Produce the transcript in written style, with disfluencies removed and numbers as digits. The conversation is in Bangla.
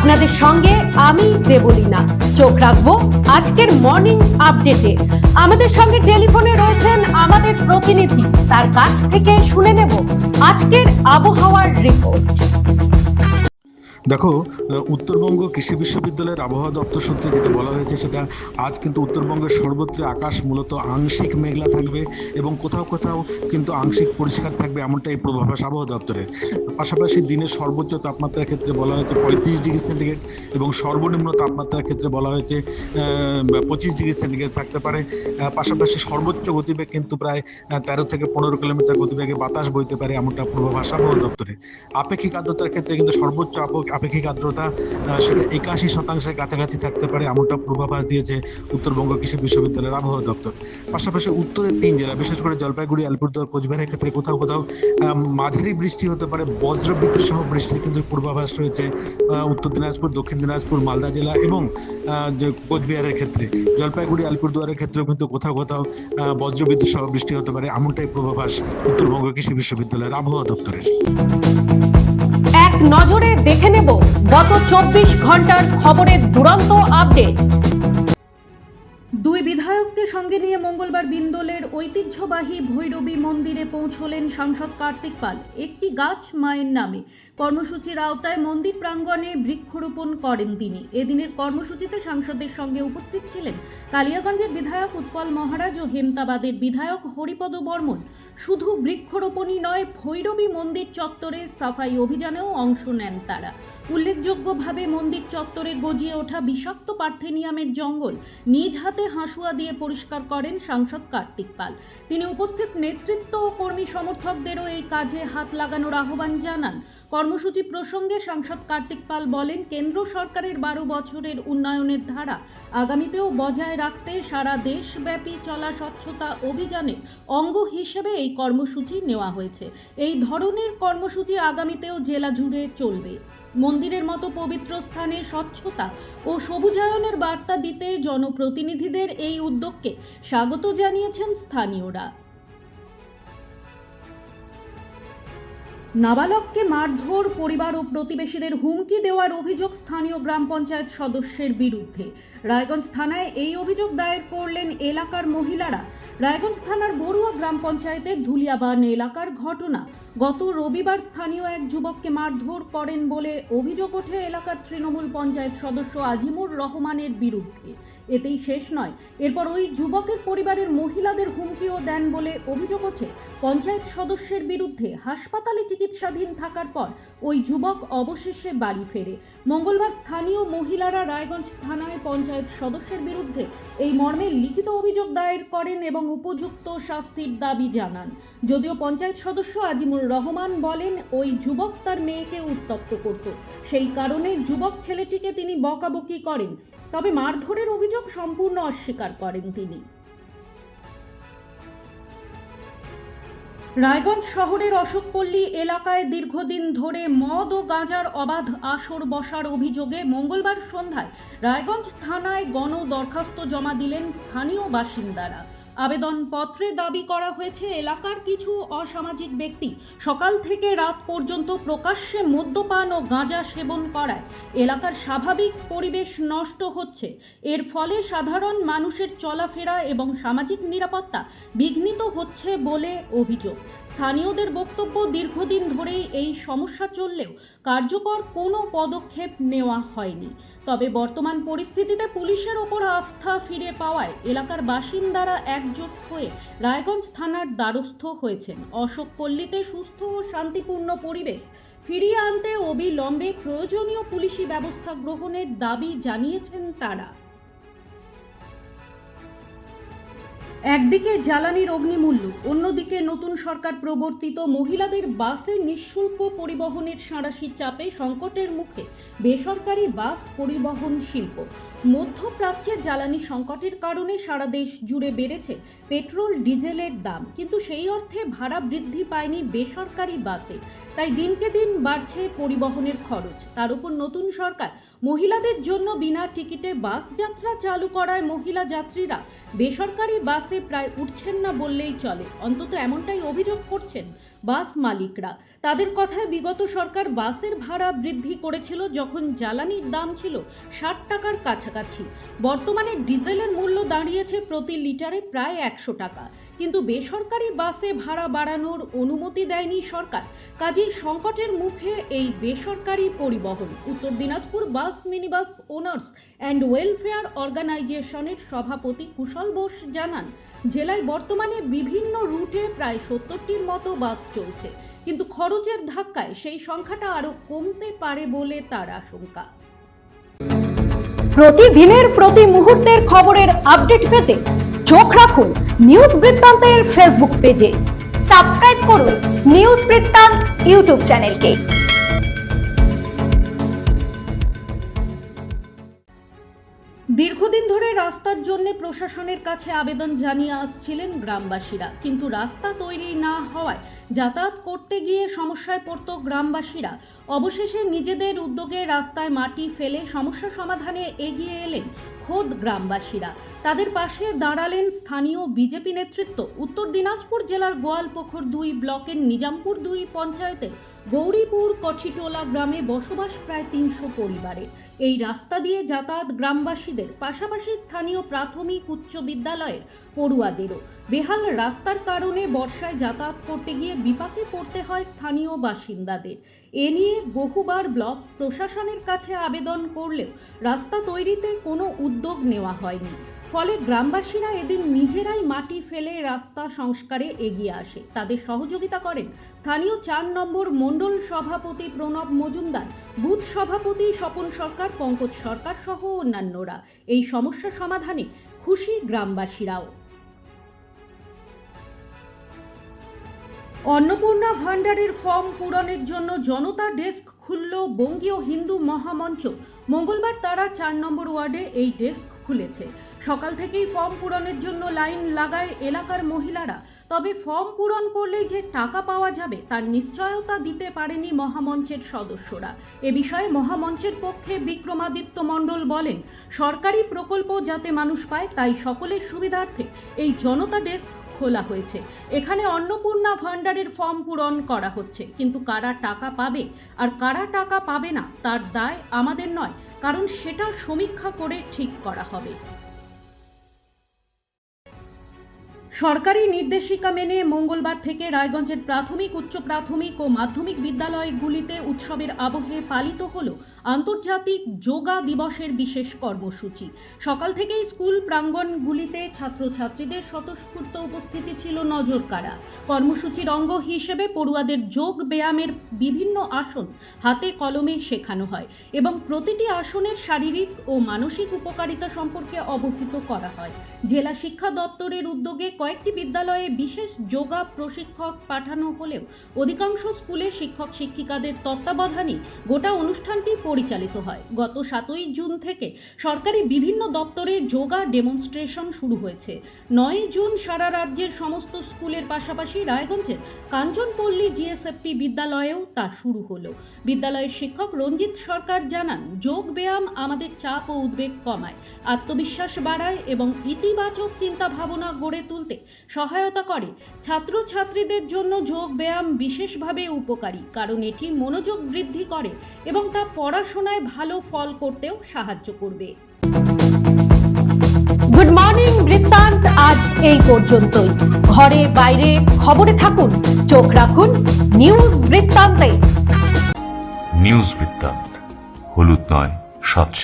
আপনাদের সঙ্গে আমি দেবলীনা। চোখ রাখবো আজকের মর্নিং আপডেটে। আমাদের সঙ্গে টেলিফোনে রয়েছেন আমাদের প্রতিনিধি, তার কাছ থেকে শুনে নেব আজকের আবহাওয়ার রিপোর্ট। দেখো, উত্তরবঙ্গ কৃষি বিশ্ববিদ্যালয়ের আবহাওয়া দপ্তর সূত্রে যেটা বলা হয়েছে সেটা আজ কিন্তু উত্তরবঙ্গের সর্বত্র আকাশ মূলত আংশিক মেঘলা থাকবে এবং কোথাও কোথাও কিন্তু আংশিক পরিষ্কার থাকবে, এমনটাই পূর্বাভাস আবহাওয়া দপ্তরের। পাশাপাশি দিনের সর্বোচ্চ তাপমাত্রার ক্ষেত্রে বলা হয়েছে 35 ডিগ্রি সেন্টিগ্রেড এবং সর্বনিম্ন তাপমাত্রার ক্ষেত্রে বলা হয়েছে 25 ডিগ্রি সেন্টিগ্রেড থাকতে পারে। পাশাপাশি সর্বোচ্চ গতিবেগ কিন্তু প্রায় 13 থেকে 15 কিলোমিটার গতিবেগে বাতাস বইতে পারে, এমনটা পূর্বাভাস আবহাওয়া দপ্তরের। আপেক্ষিক আর্দ্রতার ক্ষেত্রে কিন্তু সর্বোচ্চ আপেক্ষিক আর্দ্রতা সেটা 81% কাছাকাছি থাকতে পারে, এমনটা পূর্বাভাস দিয়েছে উত্তরবঙ্গ কৃষি বিশ্ববিদ্যালয়ের আবহাওয়া দপ্তর। পাশাপাশি উত্তরের 3 জেলা, বিশেষ করে জলপাইগুড়ি, আলিপুরদুয়ার, কোচবিহারের ক্ষেত্রে কোথাও কোথাও মাঝারি বৃষ্টি হতে পারে, বজ্রবিদ্যুৎ সহ বৃষ্টির কিন্তু পূর্বাভাস রয়েছে উত্তর দিনাজপুর, দক্ষিণ দিনাজপুর, মালদা জেলা এবং কোচবিহারের ক্ষেত্রে। জলপাইগুড়ি, আলিপুরদুয়ারের ক্ষেত্রেও কিন্তু কোথাও কোথাও বজ্রবিদ্যুৎ সহ বৃষ্টি হতে পারে, এমনটাই পূর্বাভাস উত্তরবঙ্গ কৃষি বিশ্ববিদ্যালয়ের আবহাওয়া দপ্তরের। এক নজরে দেখে নেব গত 24 ঘন্টার খবরের দুরন্ত আপডেট। দুই বিধায়ককে সঙ্গে নিয়ে মঙ্গলবার বিন্দোলের ঐতিহ্যবাহী ভৈরবী মন্দিরে পৌঁছলেন সাংসদ কার্তিক পাল। একটি গাছ মায়ের নামে কর্মসূচির আওতায় মন্দির প্রাঙ্গণে বৃক্ষরোপণ করেন তিনি। এদিনের কর্মসূচিতে সাংসদের সঙ্গে উপস্থিত ছিলেন কালিয়াগঞ্জের বিধায়ক উৎপল মহারাজ ও হেমতাবাদের বিধায়ক হরিপদ বর্মন। শুধু বৃক্ষরোপণই নয়, ভৈরবী মন্দির চত্বরে সাফাই অভিযানেও অংশ নেন তারা। উল্লেখযোগ্যভাবে মন্দির চত্বরে গজিয়ে ওঠা বিষাক্ত পার্থেনিয়ামের জঙ্গল নিজ হাতে হাঁসুয়া দিয়ে পরিষ্কার করেন সাংসদ কার্তিক পাল। তিনি উপস্থিত নেতৃত্ব ও কর্মী সমর্থকদেরও এই কাজে হাত লাগানোর আহ্বান জানান। কর্মসূচি প্রসঙ্গে সাংসদ কার্তিক পাল বলেন, কেন্দ্র সরকারের 12 বছরের উন্নয়নের ধারা আগামীতেও বজায় রাখতে সারা দেশব্যাপী চলা স্বচ্ছতা অভিযানের অঙ্গ হিসেবে এই কর্মসূচি নেওয়া হয়েছে। এই ধরনের কর্মসূচি আগামীতেও জেলা জুড়ে চলবে। মন্দিরের মতো পবিত্র স্থানে স্বচ্ছতা ও সবুজায়নের বার্তা দিতে জনপ্রতিনিধিদের এই উদ্যোগকে স্বাগত জানিয়েছেন স্থানীয়রা। নাবালককে মারধর, পরিবার ও প্রতিবেশীদের হুমকি দেওয়ার অভিযোগ স্থানীয় গ্রাম পঞ্চায়েত সদস্যের বিরুদ্ধে। রায়গঞ্জ থানায় এই অভিযোগ দায়ের করলেন এলাকার মহিলারা। রায়গঞ্জ থানার বড়ুয়া গ্রাম পঞ্চায়েতের ধুলিয়াবান এলাকার ঘটনা। গত রবিবার স্থানীয় এক যুবককে মারধর করেন বলে অভিযোগ ওঠে এলাকার তৃণমূল পঞ্চায়েত সদস্য আজিমুর রহমানের বিরুদ্ধে। এতেই শেষ নয়, এরপর ওই যুবকের পরিবারের মহিলাদের হুমকিও দেন বলে অভিযোগ ওঠে পঞ্চায়েত সদস্যের বিরুদ্ধে। হাসপাতালে চিকিৎসাধীন থাকার পর ওই যুবক অবশেষে বাড়ি ফেরে। মঙ্গলবার স্থানীয় মহিলারা রায়গঞ্জ থানায় পঞ্চায়েত সদস্যের বিরুদ্ধে এই মর্মে লিখিত অভিযোগ দায়ের করেন এবং উপযুক্ত শাস্তির দাবি জানান। যদিও পঞ্চায়েত সদস্য আজিমুর রহমান বলেন, ওই যুবক তার মেয়েকে উত্ত্যক্ত করত, সেই কারণে যুবক ছেলেটিকে তিনি বকাবকি করেন। তবে মারধরের অভিযোগ সম্পূর্ণ অস্বীকার করেন তিনি। রায়গঞ্জ শহরের অশোকপল্লী এলাকায় দীর্ঘদিন ধরে মদ ও গাঁজার অবাধ আসর বসার অভিযোগে মঙ্গলবার সন্ধ্যায় রায়গঞ্জ থানায় গণ দরখাস্ত জমা দিলেন স্থানীয় বাসিন্দারা। আবেদনপত্রে দাবি করা হয়েছে, এলাকার কিছু অসামাজিক ব্যক্তি সকাল থেকে রাত পর্যন্ত প্রকাশ্যে মদ্যপান ও গাঁজা সেবন করায় এলাকার স্বাভাবিক পরিবেশ নষ্ট হচ্ছে। এর ফলে সাধারণ মানুষের চলাফেরা এবং সামাজিক নিরাপত্তা বিঘ্নিত হচ্ছে বলে অভিযোগ। স্থানীয়দের বক্তব্য, দীর্ঘদিন ধরেই এই সমস্যা চললেও কার্যকর কোনো পদক্ষেপ নেওয়া হয়নি। তবে বর্তমান পরিস্থিতিতে পুলিশের ওপর আস্থা ফিরে পাওয়ায় এলাকার বাসিন্দারা একজোট হয়ে রায়গঞ্জ থানার দ্বারস্থ হয়েছেন। অশোকপল্লীতে সুস্থ ও শান্তিপূর্ণ পরিবেশ ফিরিয়ে আনতে অবিলম্বে প্রয়োজনীয় পুলিশি ব্যবস্থা গ্রহণের দাবি জানিয়েছেন তারা। একদিকে জ্বালানির অগ্নিমূল্য, অন্যদিকে নতুন সরকার প্রবর্তিত মহিলাদের বাসে নিঃশুল্ক পরিবহনের সাঁড়াশি চাপে সংকটের মুখে বেসরকারি বাস পরিবহন শিল্প। মধ্যপ্রাচ্যে জ্বালানি সংকটের কারণে সারা দেশ জুড়ে বেড়েছে পেট্রোল ডিজেলের দাম, কিন্তু সেই অর্থে ভাড়া বৃদ্ধি পায়নি বেসরকারি বাসে। তাই দিনকে দিন বাড়ছে পরিবহনের খরচ। তার উপর নতুন সরকার মহিলাদের জন্য বিনা টিকিটে বাস যাত্রা চালু করায় মহিলা যাত্রীরা বেসরকারি বাসে প্রায় উঠছেন না বললেই চলে। অন্তত এমনটাই অভিযোগ করছেন বাস মালিকরা। তাদের কথায় বিগত সরকার বাসের ভাড়া বৃদ্ধি করেছিল যখন জ্বালানির দাম ছিল 60 টাকার কাছাকাছি। বর্তমানে ডিজেলের মূল্য দাঁড়িয়েছে প্রতি লিটারে প্রায় 100 টাকা, কিন্তু বেসরকারি বাসে ভাড়া বাড়ানোর অনুমতি দেয়নি সরকার। কাজেই সংকটের মুখে এই বেসরকারি পরিবহন। উত্তর Dinajpur bus minibus owners and welfare অর্গানাইজেশনের সভাপতি কুশল বোস জানান, জেলায় বর্তমানে বিভিন্ন রুটে প্রায় 70টির মতো বাস চলছে, কিন্তু খরচের ধাক্কায় সেই সংখ্যাটা আরো কমতে পারে বলে তার আশঙ্কা। প্রতিদিনের প্রতি মুহূর্তের খবরের আপডেট পেতে চোখ রাখুন নিউজ বৃত্তান্তের ফেসবুক পেজে। সাবস্ক্রাইব করুন নিউজ বৃত্তান্ত ইউটিউব চ্যানেলকে। দীর্ঘদিন ধরে রাস্তার জন্য প্রশাসনের কাছে আবেদন জানিয়ে আসছিলেন গ্রামবাসীরা, কিন্তু রাস্তা তৈরি না হওয়ায় যাতায়াত করতে গিয়ে সমস্যায় পড়ত গ্রামবাসীরা। অবশেষে নিজেদের উদ্যোগে রাস্তায় মাটি ফেলে সমস্যা সমাধানে এগিয়ে এলেন খোদ গ্রামবাসীরা। তাদের পাশে দাঁড়ালেন স্থানীয় বিজেপি নেতৃত্ব। উত্তর দিনাজপুর জেলার গোয়ালপুকুর 2 ব্লকের নিজামপুর 2 পঞ্চায়েতের গৌরীপুর কঠিটোলা গ্রামে বসবাস প্রায় 300 পরিবারের। এই রাস্তা দিয়ে যাতায়াত গ্রামবাসীদের, পাশাপাশি স্থানীয় প্রাথমিক উচ্চ বিদ্যালয়ের পড়ুয়াদেরও। বেহাল রাস্তার কারণে বর্ষায় যাতায়াত করতে গিয়ে বিপাকে পড়তে হয় স্থানীয় বাসিন্দাদের। এ নিয়ে বহুবার ব্লক প্রশাসনের কাছে আবেদন করলেও রাস্তা তৈরিতে কোনো উদ্যোগ নেওয়া হয়নি। ফলে গ্রামবাসীরা এদিন নিজেরাই মাটি ফেলে রাস্তা সংস্কারে এগিয়ে আসে। তাদের সহযোগিতা করেন স্থানীয় 4 নম্বর মণ্ডল সভাপতি প্রণব মজুমদার, বুথ সভাপতি স্বপন সরকার, পঙ্কজ সরকার সহ অন্যান্যরা। এই সমস্যা সমাধানে খুশি গ্রামবাসীরাও। অন্নপূর্ণা ভান্ডারের ফর্ম পূরণের জন্য জনতা ডেস্ক খুলল বঙ্গীয় হিন্দু মহামঞ্চ। মঙ্গলবার তারা 4 নম্বর ওয়ার্ডে এই ডেস্ক খুলেছে। সকাল থেকেই ফর্ম পূরণের জন্য লাইন লাগায় এলাকার মহিলারা। তবে ফর্ম পূরণ করলেই যে টাকা পাওয়া যাবে তার নিশ্চয়তা দিতে পারেনি মহামঞ্চের সদস্যরা। এ বিষয়ে মহামঞ্চের পক্ষে বিক্রমাদিত্য মণ্ডল বলেন, সরকারি প্রকল্প যাতে মানুষ পায় তাই সকলের সুবিধার্থে এই জনতা ডেস্ক খোলা হয়েছে। এখানে অন্নপূর্ণা ভান্ডারের ফর্ম পূরণ করা হচ্ছে, কিন্তু কারা টাকা পাবে আর কারা টাকা পাবে না তার দায় আমাদের নয়, কারণ সেটা সমীক্ষা করে ঠিক করা হবে। সরকারি নির্দেশিকা মেনে মঙ্গলবার থেকে রায়গঞ্জের প্রাথমিক, উচ্চ প্রাথমিক ও মাধ্যমিক বিদ্যালয়গুলিতে উৎসবের আবহে পালিত হলো আন্তর্জাতিক যোগা দিবসের বিশেষ কর্মসূচি। সকাল থেকেই স্কুল প্রাঙ্গণগুলিতে ছাত্রছাত্রীদের স্বতঃস্ফূর্ত উপস্থিতি ছিল নজরকাড়া। কর্মসূচির অঙ্গ হিসেবে পড়ুয়াদের যোগ ব্যায়ামের বিভিন্ন আসন হাতে কলমে শেখানো হয় এবং প্রতিটি আসনের শারীরিক ও মানসিক উপকারিতা সম্পর্কে অবহিত করা হয়। জেলা শিক্ষা দপ্তরের উদ্যোগে কয়েকটি বিদ্যালয়ে বিশেষ যোগা প্রশিক্ষক পাঠানো হলেও অধিকাংশ স্কুলে শিক্ষক শিক্ষিকাদের তত্ত্বাবধানেই গোটা অনুষ্ঠানটি পরিচালিত হয়। গত 7ই জুন থেকে সরকারি বিভিন্ন দপ্তরে যোগা ডেমনস্ট্রেশন শুরু হয়েছে। 9ই জুন সারা রাজ্যের সমস্ত স্কুলের পাশাপাশি রায়গঞ্জের কাঞ্চনপল্লী জিএসএফপি বিদ্যালয়েও তা শুরু হলো। বিদ্যালয়ের শিক্ষক রঞ্জিত সরকার জানান, যোগ ব্যায়াম আমাদের চাপ ও উদ্বেগ কমায়, আত্মবিশ্বাস বাড়ায় এবং ইতিবাচক চিন্তা ভাবনা গড়ে তুলতে সহায়তা করে। ছাত্রছাত্রীদের জন্য যোগ ব্যায়াম বিশেষভাবে উপকারী, কারণ এটি মনোযোগ বৃদ্ধি করে এবং তা পড়াশোনায় ভালো ফল করতেও সাহায্য করবে। গুড মর্নিং বৃত্তান্ত আজ এই পর্যন্তই। ঘরে বাইরে খবরে থাকুন, চোখ রাখুন নিউজ বৃত্তান্তে। নিউজ বৃত্তান্ত, হলুদ নয়, স্বচ্ছ।